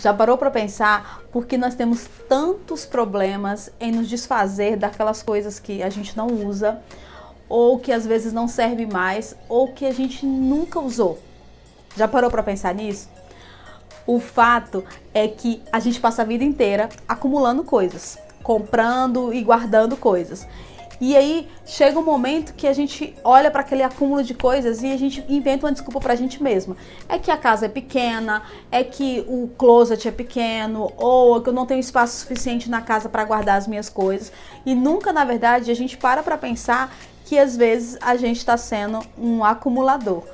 Já parou para pensar por que nós temos tantos problemas em nos desfazer daquelas coisas que a gente não usa, ou que às vezes não serve mais, ou que a gente nunca usou? Já parou para pensar nisso? O fato é que a gente passa a vida inteira acumulando coisas, comprando e guardando coisas. E aí chega um momento que a gente olha para aquele acúmulo de coisas e a gente inventa uma desculpa pra gente mesma. É que a casa é pequena, é que o closet é pequeno, ou que eu não tenho espaço suficiente na casa para guardar as minhas coisas. E nunca, na verdade, a gente para pensar que às vezes a gente está sendo um acumulador,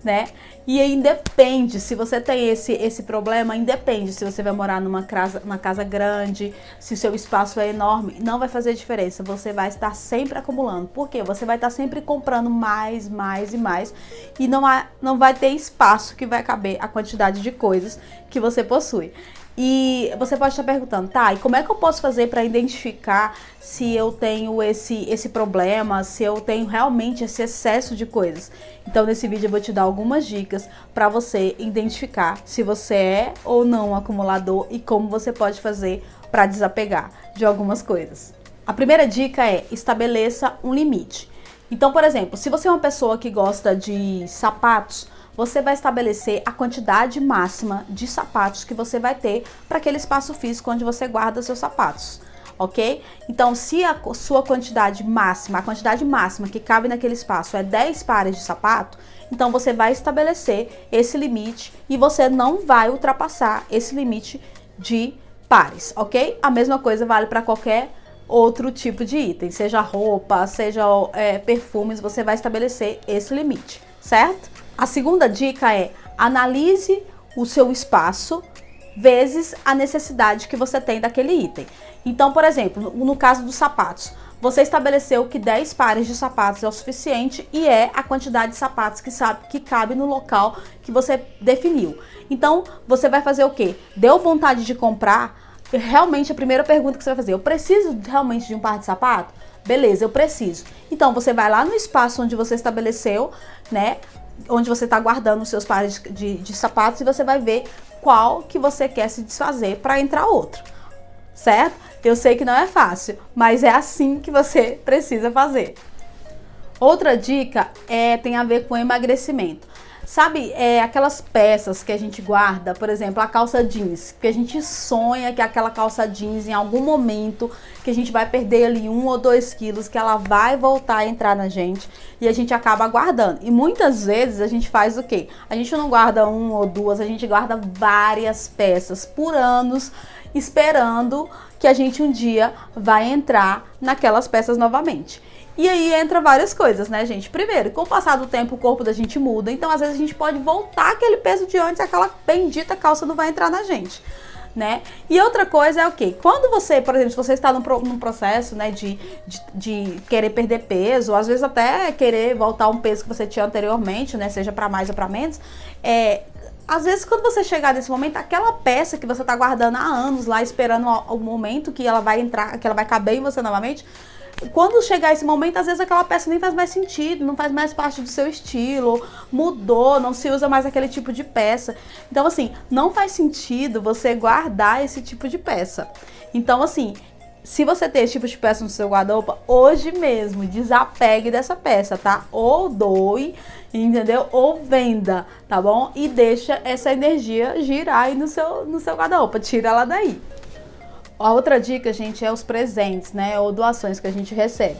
né? E aí independe, se você tem esse problema, independe se você vai morar numa casa grande, se o seu espaço é enorme, não vai fazer diferença, você vai estar sempre acumulando. Por quê? Você vai estar sempre comprando mais e mais, e não vai ter espaço que vai caber a quantidade de coisas que você possui. E você pode estar perguntando, tá, e como é que eu posso fazer para identificar se eu tenho esse problema, se eu tenho realmente esse excesso de coisas? Então nesse vídeo eu vou te dar algumas dicas para você identificar se você é ou não um acumulador e como você pode fazer para desapegar de algumas coisas. A primeira dica é: estabeleça um limite. Então, por exemplo, se você é uma pessoa que gosta de sapatos, você vai estabelecer a quantidade máxima de sapatos que você vai ter para aquele espaço físico onde você guarda seus sapatos, ok? Então, se a sua quantidade máxima, a quantidade máxima que cabe naquele espaço é 10 pares de sapato, então você vai estabelecer esse limite e você não vai ultrapassar esse limite de pares, ok? A mesma coisa vale para qualquer outro tipo de item, seja roupa, seja perfumes, você vai estabelecer esse limite, certo? A segunda dica é: analise o seu espaço vezes a necessidade que você tem daquele item. Então, por exemplo, no caso dos sapatos, você estabeleceu que 10 pares de sapatos é o suficiente e é a quantidade de sapatos que cabe no local que você definiu. Então, você vai fazer o quê? Deu vontade de comprar? Realmente, a primeira pergunta que você vai fazer: eu preciso realmente de um par de sapato? Beleza, eu preciso. Então, você vai lá no espaço onde você estabeleceu, né? Onde você está guardando os seus pares de sapatos, e você vai ver qual que você quer se desfazer para entrar outro, certo? Eu sei que não é fácil, mas é assim que você precisa fazer. Outra dica tem a ver com emagrecimento. Sabe, aquelas peças que a gente guarda, por exemplo, a calça jeans, que a gente sonha que aquela calça jeans, em algum momento, que a gente vai perder ali 1 ou 2 quilos, que ela vai voltar a entrar na gente, e a gente acaba guardando. E muitas vezes a gente faz o quê? A gente não guarda 1 ou 2, a gente guarda várias peças por anos, esperando que a gente um dia vai entrar naquelas peças novamente. E aí entra várias coisas, né, gente? Primeiro, com o passar do tempo, o corpo da gente muda, então às vezes a gente pode voltar aquele peso de antes, aquela bendita calça não vai entrar na gente, né? E outra coisa é o quê? Quando você, por exemplo, se você está num processo, né, de querer perder peso, ou às vezes até querer voltar um peso que você tinha anteriormente, né, seja para mais ou para menos, às vezes, quando você chegar nesse momento, aquela peça que você está guardando há anos lá, esperando o momento que ela vai entrar, que ela vai caber em você novamente, quando chegar esse momento, às vezes aquela peça nem faz mais sentido, não faz mais parte do seu estilo, mudou, não se usa mais aquele tipo de peça. Então, assim, não faz sentido você guardar esse tipo de peça. Então, assim, se você tem esse tipo de peça no seu guarda-roupa, hoje mesmo, desapegue dessa peça, tá? Ou doe, entendeu? Ou venda, tá bom? E deixa essa energia girar aí no seu guarda-roupa, tira ela daí. A outra dica, gente, é os presentes, né? Ou doações que a gente recebe.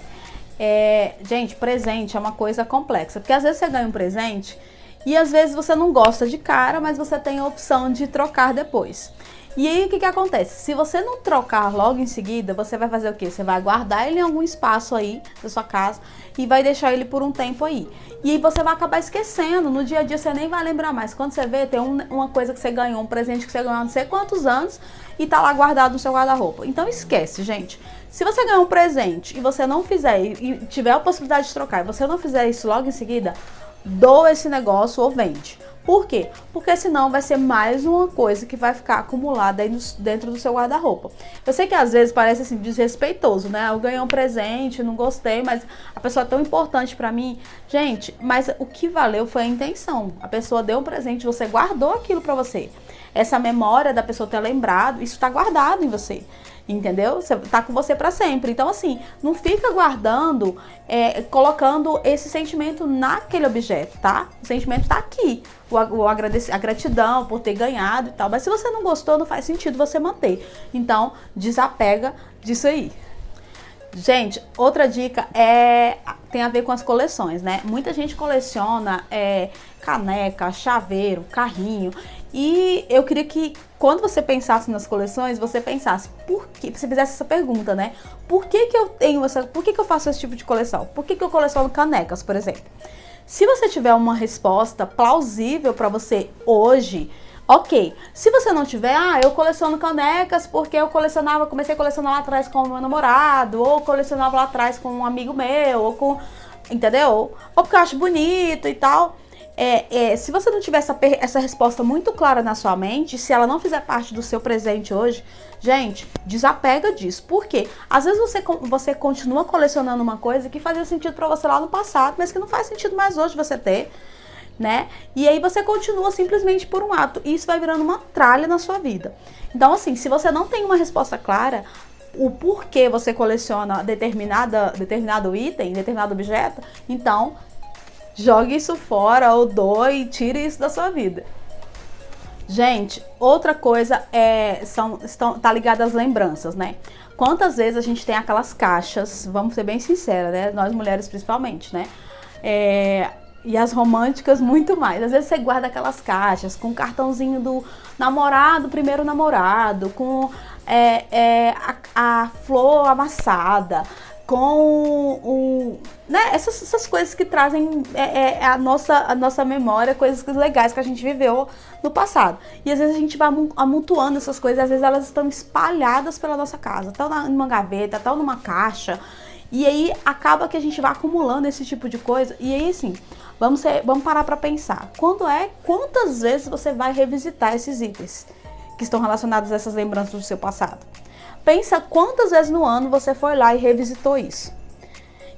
Gente, presente é uma coisa complexa, porque às vezes você ganha um presente e às vezes você não gosta de cara, mas você tem a opção de trocar depois. E aí, o que acontece? Se você não trocar logo em seguida, você vai fazer o quê? Você vai guardar ele em algum espaço aí da sua casa e vai deixar ele por um tempo aí. E aí você vai acabar esquecendo, no dia a dia você nem vai lembrar mais. Quando você vê, tem uma coisa que você ganhou, um presente que você ganhou há não sei quantos anos e tá lá guardado no seu guarda-roupa. Então esquece, gente. Se você ganhar um presente e você não fizer, e tiver a possibilidade de trocar, e você não fizer isso logo em seguida, doa esse negócio ou vende. Por quê? Porque senão vai ser mais uma coisa que vai ficar acumulada aí dentro do seu guarda-roupa. Eu sei que às vezes parece assim desrespeitoso, né? Eu ganhei um presente, não gostei, mas a pessoa é tão importante pra mim. Gente, mas o que valeu foi a intenção. A pessoa deu um presente, você guardou aquilo pra você. essa memória da pessoa ter lembrado, isso tá guardado em você. Entendeu? Tá com você para sempre. Então, assim, não fica guardando, colocando esse sentimento naquele objeto, tá? O sentimento tá aqui. A gratidão por ter ganhado e tal. Mas se você não gostou, não faz sentido você manter. Então, desapega disso aí. Gente, outra dica tem a ver com as coleções, né? Muita gente coleciona caneca, chaveiro, carrinho. E eu queria que quando você pensasse nas coleções, você pensasse por que você fizesse essa pergunta, né? Por que eu faço esse tipo de coleção? Por que eu coleciono canecas, por exemplo? Se você tiver uma resposta plausível para você hoje, ok. Se você não tiver, eu coleciono canecas porque comecei a colecionar lá atrás com o meu namorado, ou colecionava lá atrás com um amigo meu, ou entendeu? Ou porque eu acho bonito e tal. Se você não tiver essa resposta muito clara na sua mente, se ela não fizer parte do seu presente hoje, gente, desapega disso. Por quê? Às vezes você continua colecionando uma coisa que fazia sentido pra você lá no passado, mas que não faz sentido mais hoje você ter, né? E aí você continua simplesmente por um ato. E isso vai virando uma tralha na sua vida. Então, assim, se você não tem uma resposta clara, o porquê você coleciona determinado item, determinado objeto, então jogue isso fora ou doe e tire isso da sua vida. Gente, outra coisa tá ligada às lembranças, né? Quantas vezes a gente tem aquelas caixas, vamos ser bem sinceras, né? Nós mulheres principalmente, né? E as românticas muito mais. Às vezes você guarda aquelas caixas com o cartãozinho do namorado, primeiro namorado, com a flor amassada, com né, essas coisas que trazem a nossa memória, coisas legais que a gente viveu no passado. E às vezes a gente vai amontoando essas coisas, às vezes elas estão espalhadas pela nossa casa, estão numa gaveta, estão numa caixa. E aí acaba que a gente vai acumulando esse tipo de coisa. E aí, assim, vamos parar pra pensar. Quantas vezes você vai revisitar esses itens que estão relacionados a essas lembranças do seu passado? Pensa quantas vezes no ano você foi lá e revisitou isso.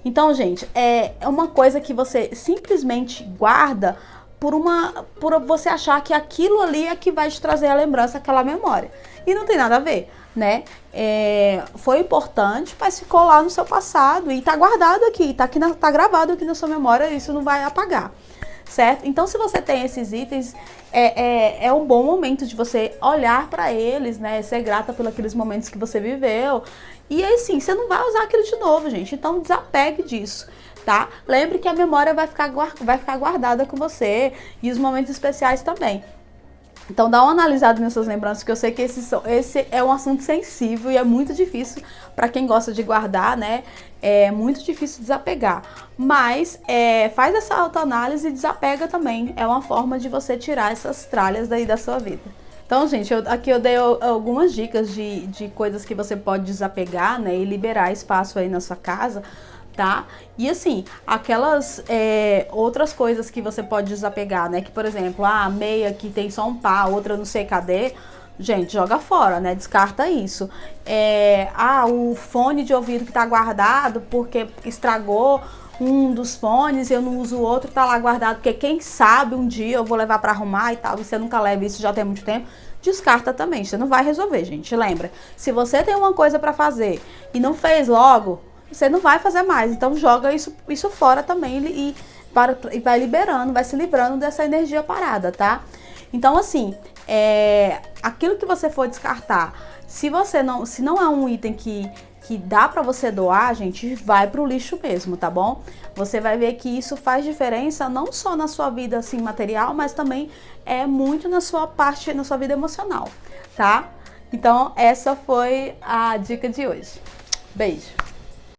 Então, gente, é uma coisa que você simplesmente guarda por você achar que aquilo ali é que vai te trazer a lembrança, aquela memória. E não tem nada a ver, né? Foi importante, mas ficou lá no seu passado e tá guardado aqui, tá gravado aqui na sua memória, isso não vai apagar, certo? Então, se você tem esses itens, é um bom momento de você olhar para eles, né? Ser grata por aqueles momentos que você viveu. E aí, sim, você não vai usar aquilo de novo, gente. Então, desapegue disso, tá? Lembre que a memória vai ficar guardada com você e os momentos especiais também. Então dá uma analisada nessas lembranças, que eu sei que esse é um assunto sensível e é muito difícil para quem gosta de guardar, né? É muito difícil desapegar. Mas faz essa autoanálise e desapega também. É uma forma de você tirar essas tralhas daí da sua vida. Então, gente, aqui eu dei algumas dicas de coisas que você pode desapegar, né? E liberar espaço aí na sua casa, tá? E assim, aquelas outras coisas que você pode desapegar, né? Que, por exemplo, a meia que tem só um par, outra não sei cadê. Gente, joga fora, né? Descarta isso. O fone de ouvido que tá guardado porque estragou um dos fones, eu não uso o outro, tá lá guardado, porque quem sabe um dia eu vou levar pra arrumar e tal, e você nunca leva isso já tem muito tempo. Descarta também, você não vai resolver, gente. Lembra, se você tem uma coisa pra fazer e não fez logo, você não vai fazer mais. Então joga isso fora também e vai liberando, vai se livrando dessa energia parada, tá? Então, assim, aquilo que você for descartar, se não é um item que dá pra você doar, gente, vai pro lixo mesmo, tá bom? Você vai ver que isso faz diferença não só na sua vida, assim, material, mas também muito na sua vida emocional, tá? Então, essa foi a dica de hoje. Beijo!